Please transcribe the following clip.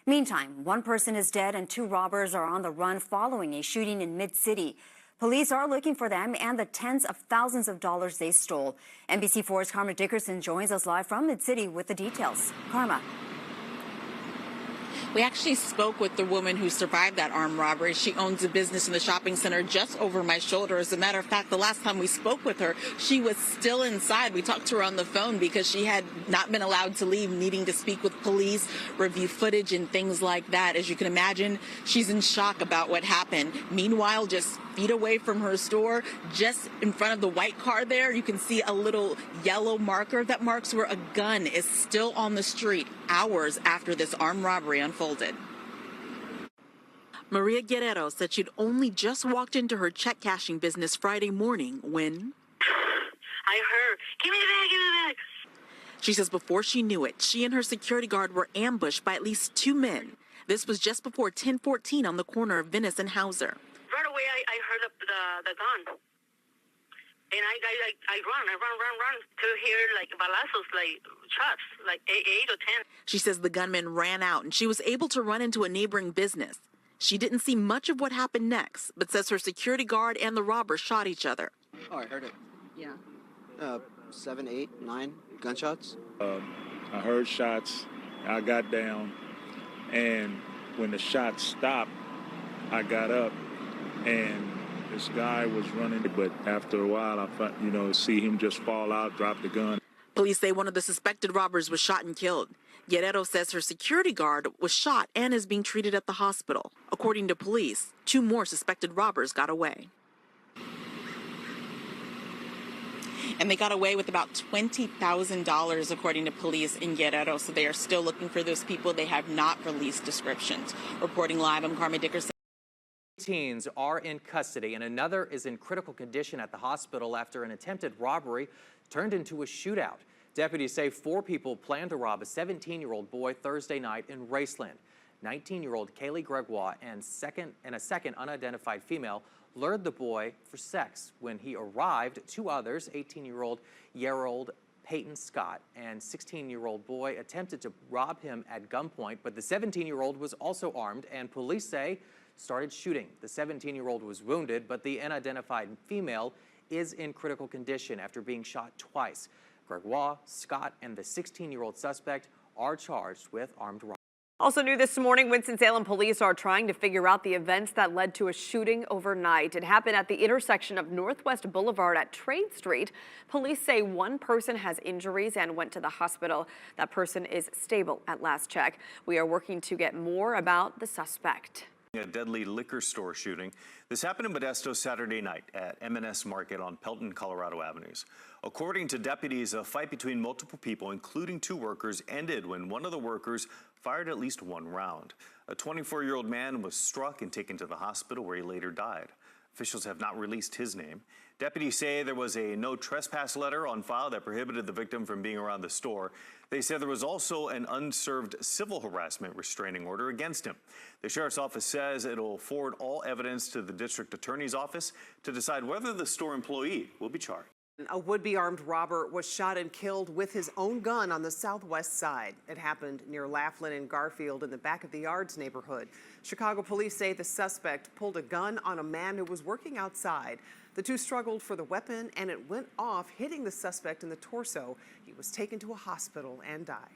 Meantime, one person is dead and two robbers are on the run following a shooting in Mid-City. Police are looking for them and the tens of thousands of dollars they stole. NBC4's Karma Dickerson joins us live from Mid-City with the details. Karma. We actually spoke with the woman who survived that armed robbery. She owns a business in the shopping center just over my shoulder. As a matter of fact, the last time we spoke with her, she was still inside. We talked to her on the phone because she had not been allowed to leave, needing to speak with police, review footage and things like that. As you can imagine, she's in shock about what happened. Meanwhile, just feet away from her store, just in front of the white car there, you can see a little yellow marker that marks where a gun is still on the street hours after this armed robbery unfolded. Maria Guerrero said she'd only just walked into her check cashing business Friday morning when I heard, give me the bag, give me the bag. She says before she knew it, she and her security guard were ambushed by at least two men. This was just before 10:14 on the corner of Venice and Hauser. Right away, I heard the gun, and I run to hear like balazos, like shots, like eight or 10. She says the gunman ran out and she was able to run into a neighboring business. She didn't see much of what happened next, but says her security guard and the robber shot each other. Oh, I heard it. Yeah. 7, 8, 9 gunshots. I heard shots. I got down, and when the shots stopped, I got up. And this guy was running, but after a while, I see him just fall out, drop the gun. Police say one of the suspected robbers was shot and killed. Guerrero says her security guard was shot and is being treated at the hospital. According to police, two more suspected robbers got away. And they got away with about $20,000, according to police in Guerrero. So they are still looking for those people. They have not released descriptions. Reporting live, I'm Karma Dickerson. Teens are in custody and another is in critical condition at the hospital after an attempted robbery turned into a shootout. Deputies say 4 people planned to rob a 17-year-old boy Thursday night in Raceland. 19-year-old Kaylee Gregoire and a second unidentified female lured the boy for sex. When he arrived, 2 others, 18-year-old Yerold Payton Scott and 16-year-old boy, attempted to rob him at gunpoint, but the 17-year-old was also armed and police say started shooting. The 17-year-old was wounded, but the unidentified female is in critical condition after being shot twice. Gregoire, Scott, and the 16-year-old suspect are charged with armed robbery. Also new this morning, Winston-Salem police are trying to figure out the events that led to a shooting overnight. It happened at the intersection of Northwest Boulevard at Trade Street. Police say one person has injuries and went to the hospital. That person is stable at last check. We are working to get more about the suspect. A deadly liquor store shooting. This happened in Modesto Saturday night at M&S Market on Pelton, Colorado Avenues. According to deputies, a fight between multiple people, including 2 workers, ended when one of the workers fired at least 1 round. A 24-year-old man was struck and taken to the hospital where he later died. Officials have not released his name. Deputies say there was a no trespass letter on file that prohibited the victim from being around the store. They say there was also an unserved civil harassment restraining order against him. The sheriff's office says it'll forward all evidence to the district attorney's office to decide whether the store employee will be charged. A would-be armed robber was shot and killed with his own gun on the southwest side. It happened near Laughlin and Garfield in the Back of the Yards neighborhood. Chicago police say the suspect pulled a gun on a man who was working outside. The 2 struggled for the weapon and it went off, hitting the suspect in the torso. He was taken to a hospital and died.